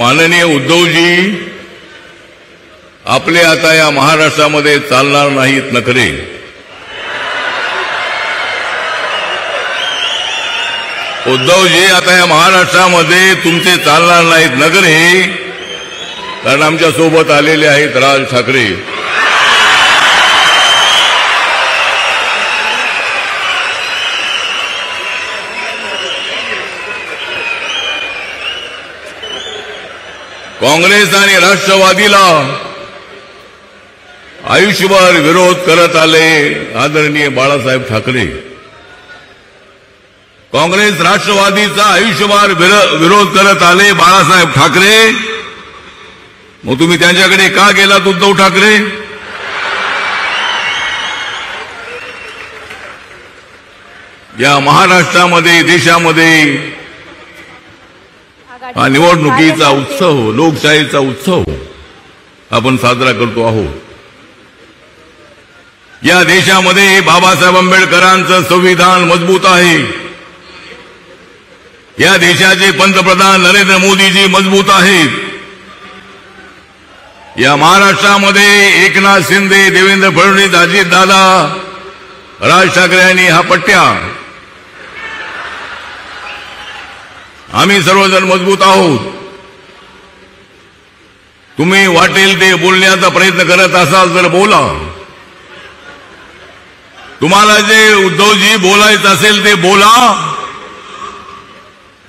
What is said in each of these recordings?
माननीय उद्धवजी आपले आता या महाराष्ट्रामध्ये चालणार नाहीत नखरे। उद्धवजी आता या महाराष्ट्रामध्ये तुमचे चालणार नाहीत नखरे, कारण आमच्या सोबत आलेले आहेत राज ठाकरे। काँग्रेस आणि राष्ट्रवादीला आयुष्यभर विरोध करत आले आदरणीय बाळासाहेब ठाकरे। काँग्रेस राष्ट्रवादीचा आयुष्यभर विरोध करत आले बाळासाहेब ठाकरे। मग तुम्ही त्यांच्याकडे का गेलात उद्धव ठाकरे? या महाराष्ट्रामध्ये देशामध्ये हा निवडणुकीचा उत्सव, लोकशाहीचा उत्सव आपण साजरा करतो आहोत। या देशामध्ये बाबासाहेब आंबेडकरांचं संविधान मजबूत आहे। या देशाचे पंतप्रधान नरेंद्र मोदीजी मजबूत आहेत। या महाराष्ट्रामध्ये एकनाथ शिंदे, देवेंद्र फडणवीस, अजितदादा, राज ठाकरे यांनी हा पट्ट्या, आम्ही सर्वजण मजबूत आहोत। तुम्ही वाटेल ते बोलण्याचा प्रयत्न करत असाल तर बोला। तुम्हाला जे उद्धवजी बोलायचं असेल ते बोला,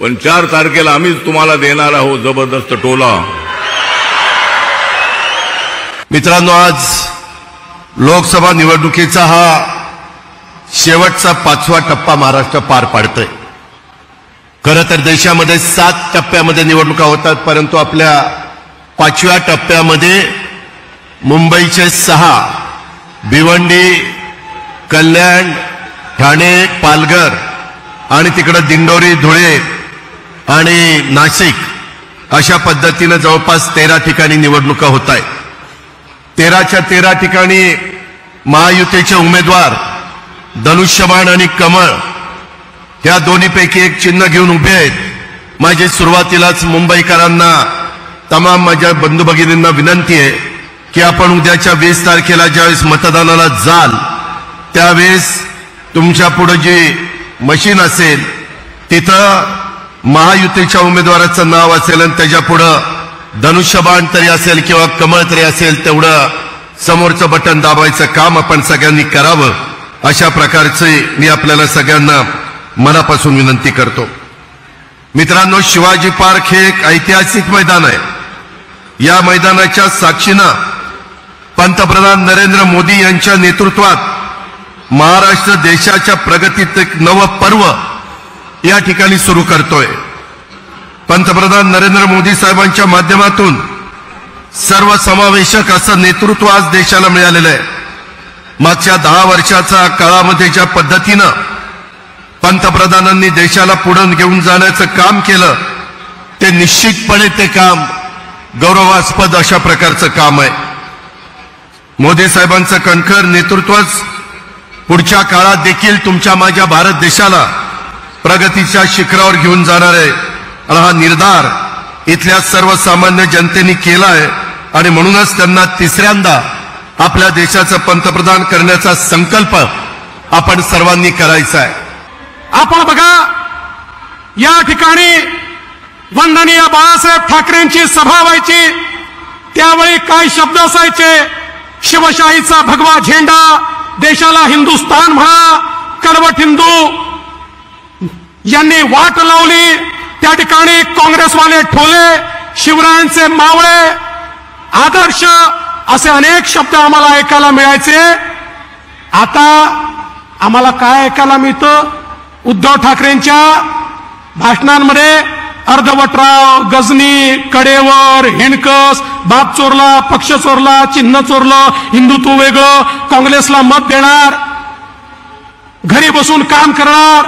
पण 4 तारखेला आम्हीच तुम्हाला देणार आहोत जबरदस्त टोला। मित्रांनो, आज लोकसभा निवडणुकीचा हा शेवटचा 5वा टप्पा महाराष्ट्र पार पाडतोय। खरं तर देशामध्ये 7 टप्प्यामध्ये निवडणुका होतात, परंतु आपल्या 5व्या टप्प्यामध्ये मुंबईचे 6, भिवंडी, कल्याण, ठाणे, पालघर आणि तिकडे दिंडोरी, धुळे आणि नाशिक अशा पद्धतीने जवळपास 13 ठिकाणी निवडणुका होत आहेत। 13च्या 13 ठिकाणी महायुतीचे उमेदवार धनुष्यबाण आणि कमळ या दोन्हीपैकी एक चिन्ह घेऊन उभे आहेत। माझी सुरुवातीलाच मुंबईकरांना, तमाम माझ्या बंधू भगिनींना विनंती आहे की आपण उद्याच्या 20 तारखेला ज्यावेळेस मतदानाला जाल त्यावेळेस तुमच्या पुढे जी मशीन असेल तिथं महायुतीच्या उमेदवाराचं नाव असेल आणि त्याच्या पुढे धनुष्यबाण तरी असेल किंवा कमळ तरी असेल, तेवढं समोरचं बटन दाबायचं काम आपण सगळ्यांनी करावं, अशा प्रकारचे मी आपल्याला सगळ्यांना मनापासून विनंती करतो। मित्रांनो, शिवाजी पार्क हे एक ऐतिहासिक मैदान आहे। या मैदानाच्या साक्षीनं पंतप्रधान नरेंद्र मोदी यांच्या नेतृत्वात महाराष्ट्र देशाच्या प्रगतीत एक नवं पर्व या ठिकाणी सुरू करतोय। पंतप्रधान नरेंद्र मोदी साहेबांच्या माध्यमातून सर्वसमावेशक असं नेतृत्व आज देशाला मिळालेलं आहे। मागच्या 10 वर्षाच्या काळामध्ये ज्या पद्धतीनं पंतप्रधानांनी देशाला पुढे घेऊन जाण्याचं काम केलं, ते निश्चितपणे ते काम गौरवास्पद अशा प्रकारचं काम आहे। मोदी साहेबांचं कणखर नेतृत्वच पुढच्या काळात देखील तुमच्या माझ्या भारत देशाला प्रगतीच्या शिखरावर घेऊन जाणार आहे, आणि हा निर्धार इथल्या सर्वसामान्य जनतेने केला आहे। आणि म्हणूनच त्यांना 3ऱ्यांदा आपल्या देशाचं पंतप्रधान करण्याचा संकल्प आपण सर्वांनी करायचा आहे। आपण बघा, या ठिकाणी वंदनीय बाळासाहेब ठाकरेंची सभा व्हायची, त्यावेळी काय शब्द असायचे? शिवशाहीचा भगवा झेंडा, देशाला हिंदुस्थान म्हणा, कडवट हिंदू यांनी वाट लावली। त्या ठिकाणी काँग्रेसवाले ठोले, शिवरायांचे मावळे, आदर्श असे अनेक शब्द आम्हाला ऐकायला मिळायचे। आता आम्हाला काय ऐकायला मिळतं? उद्धव ठाकरेंच्या भाषणांमध्ये अर्धवटराव, गजनी, कडेवर, हिणकस, बाप चोरला, पक्ष चोरला, चिन्ह चोरलं, हिंदुत्व वेगळं, काँग्रेसला मत देणार, घरी बसून काम करणार,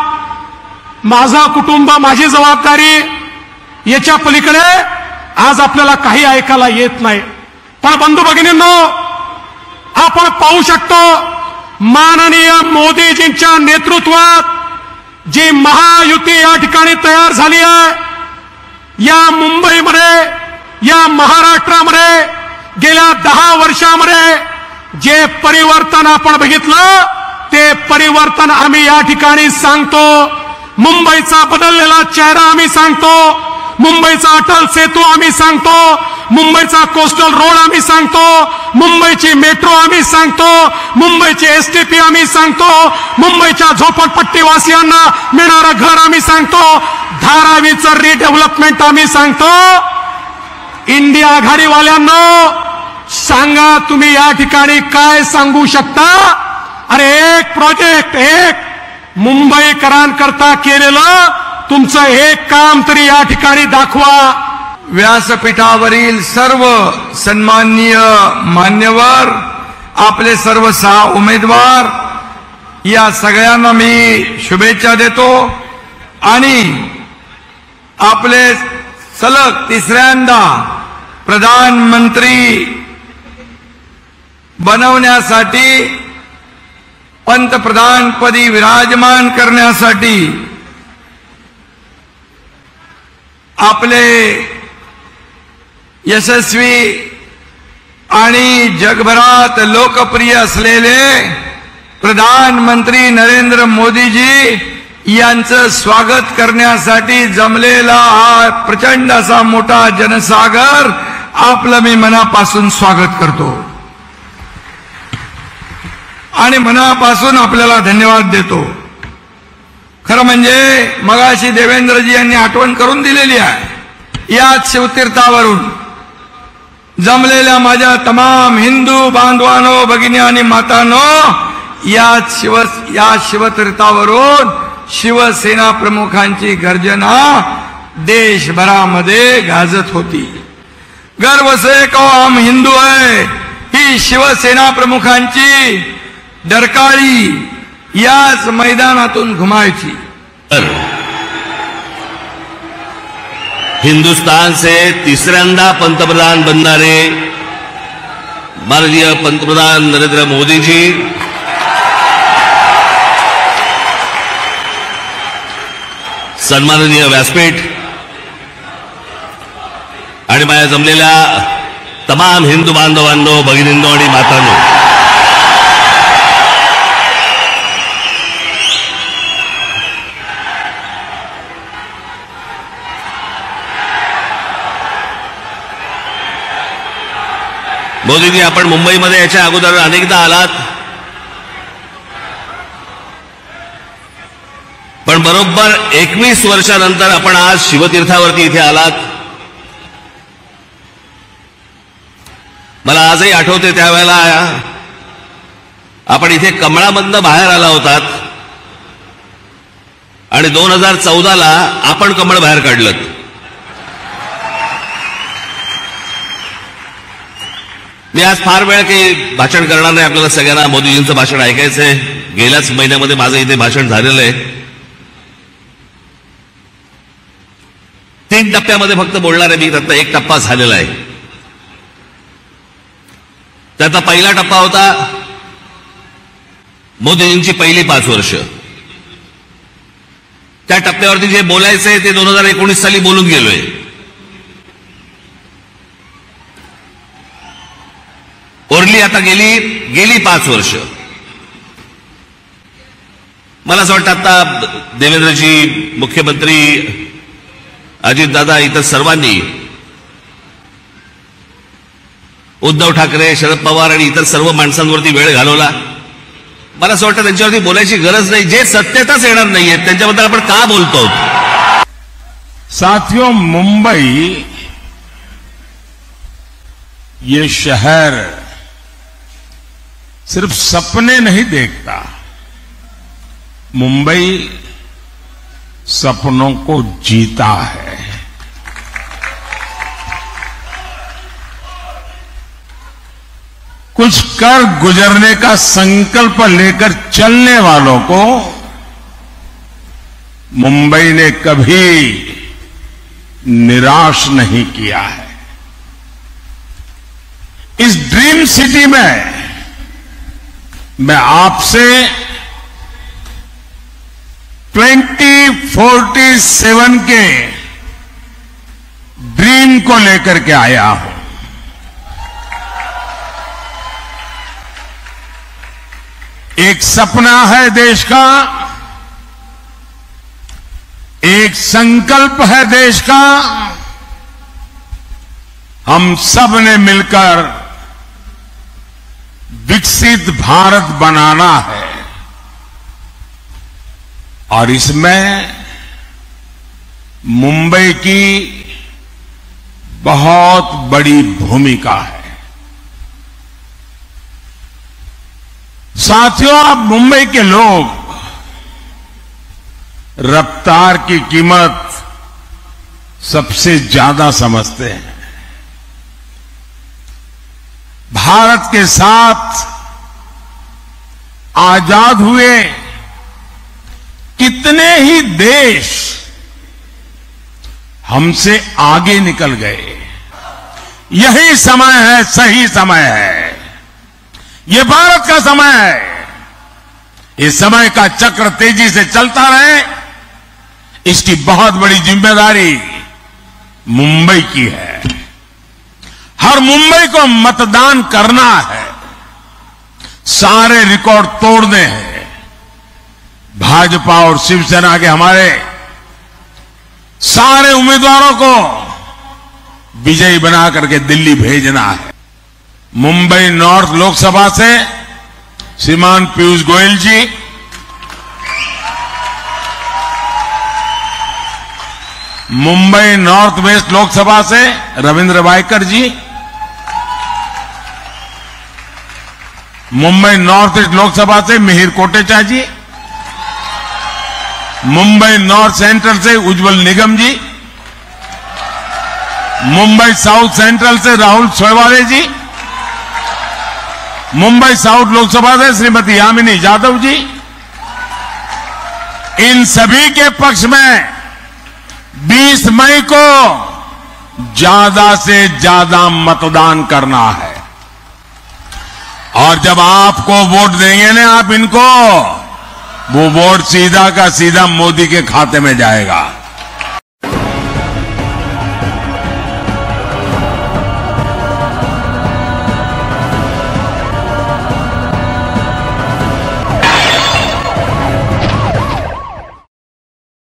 माझं कुटुंब माझी जबाबदारी, याच्या पलीकडे आज आपल्याला काही ऐकायला येत नाही। पण बंधू भगिनींनो, आपण पाहू शकतो माननीय मोदीजींच्या नेतृत्वात जी महायुती या ठिकाणी तयार झाली आहे, या मुंबईमध्ये या महाराष्ट्रामध्ये गेल्या 10 वर्षामध्ये जे परिवर्तन आपण बघितलं ते परिवर्तन आम्ही या ठिकाणी सांगतो. मुंबईचा बदललेला चेहरा आम्ही सांगतो. मुंबईचा अटल सेतू आम्ही सांगतो. मुंबईचा कोस्टल रोड आम्ही सांगतो. मुंबईची मेट्रो आम्ही सांगतो. मुंबईची एसटीपी आम्ही सांगतो. मुंबईच्या झोपडपट्टीवासियांना मिळणारं घर आम्ही सांगतो. धारावीचं रिडेव्हलपमेंट आम्ही सांगतो. इंडिया आघाडीवाल्यांनो सांगा तुम्ही या ठिकाणी काय सांगू शकता. अरे एक प्रोजेक्ट, एक मुंबईकरांकरता केलेलं तुमचं एक काम तरी या ठिकाणी दाखवा. व्यासपीठावरील सर्व सन्माननीय मान्यवर, आपले सर्व 6 उमेदवार, या सगळ्यांना मी शुभेच्छा देतो. आणि आपले सलग 3ऱ्यांदा प्रधानमंत्री बनवण्यासाठी, पंतप्रधानपदी विराजमान करण्यासाठी आपले यशस्वी आणि जगभरात लोकप्रिय असलेले प्रधानमंत्री नरेंद्र मोदीजी यांचं स्वागत करण्यासाठी जमलेला हा प्रचंड असा मोठा जनसागर आपलं मी मनापासून स्वागत करतो आणि मनापासून आपल्याला धन्यवाद देतो. खरं म्हणजे मगाशी देवेंद्रजी यांनी आठवण करून दिलेली आहे. याच शिवतीर्थावरून जमलेल्या माझ्या तमाम हिंदू बांधवांनो, भगिनी आणि मातांनो, या शिवतीर्थावरून शिवसेना प्रमुखांची गर्जना देशभरामध्ये गाजत होती. गर्व से कहो हम हिंदू है, ही शिवसेना प्रमुखांची डरकाळी याच मैदानातून घुमायची. हिंदुस्तान से 3ऱ्यांदा पंतप्रधान बनणारे माननीय पंतप्रधान नरेंद्र मोदी जी, सन्माननीय व्यासपीठ आणि माझ्या जमलेल्या तमाम हिंदू बांधवांनो, भगिनींनो आणि मातांनो, मोदीजी, आपण मुंबईमध्ये याच्या अगोदर अनेकदा आलात, पण बरोबर 21 वर्षानंतर आपण आज शिवतीर्थावरती इथे आलात. मला आजही आठवते त्यावेळेला आपण इथे कमळामधनं बाहेर आला होतात आणि 2014ला आपण कमळ बाहेर काढलं. मी आज फार वेळ काही भाषण करणार नाही. आपल्याला सगळ्यांना मोदीजींचं भाषण ऐकायचंय. गेल्याच महिन्यामध्ये माझं इथे भाषण झालेलं आहे. 3 टप्प्यामध्ये फक्त बोलणार आहे मी. त्यातला 1 टप्पा झालेला आहे. त्याचा पहिला टप्पा होता मोदीजींची पहिली 5 वर्ष. त्या टप्प्यावरती जे बोलायचंय ते 2019 साली बोलून गेलोय. ओरली आता गेली 5 वर्ष. मला असं वाटतं आता देवेंद्रजी, मुख्यमंत्री अजितदादा, इतर सर्वांनी, उद्धव ठाकरे, शरद पवार आणि इतर सर्व माणसांवरती वेळ घालवला. मला असं वाटतं त्यांच्यावरती बोलायची गरज नाही. जे सत्यताच येणार नाहीये त्यांच्याबद्दल आपण का बोलतो. साथियों, मुंबई ये शहर सिर्फ सपने नहीं देखता, मुंबई सपनों को जीता है. कुछ कर गुजरने का संकल्प लेकर चलने वालों को मुंबई ने कभी निराश नहीं किया है. इस ड्रीम सिटी में मैं आपसे 2047 के ड्रीम टीम को लेकर के आया हूं। एक सपना है देश का, एक संकल्प है देश का। हम सब ने मिलकर विकसित भारत बनाना है और इसमें मुंबई की बहुत बड़ी भूमिका है। साथियों, अब मुंबई के लोग रफ्तार की कीमत सबसे ज्यादा समझते हैं। भारत के साथ आजाद हुए कितने ही देश हमसे आगे निकल गए। यही समय है, सही समय है। ये भारत का समय है। इस समय का चक्र तेजी से चलता रहे, इसकी बहुत बड़ी जिम्मेदारी मुंबई की है। हर मुंबई को मतदान करना है, सारे रिकॉर्ड तोड़ने हैं। भाजपा और शिवसेना के हमारे सारे उम्मीदवारों को विजयी बना करके दिल्ली भेजना है। मुंबई नॉर्थ लोकसभा से श्रीमान पीयूष गोयल जी, मुंबई नॉर्थ वेस्ट लोकसभा से रविंद्र वायकर जी, मुंबई नॉर्थ ईस्ट लोकसभा से मिहिर कोटेचा जी, मुंबई नॉर्थ सेंट्रल से उज्जवल निगम जी, मुंबई साउथ सेंट्रल से राहुल सोयवाले जी, मुंबई साउथ लोकसभा से श्रीमती यामिनी यादव जी। इन सभी के पक्ष में 20 मई को ज्यादा से ज्यादा मतदान करना है और जब आपको वोट देंगे ना आप इनको, वो वोट सीधा का सीधा मोदी के खाते में जाएगा।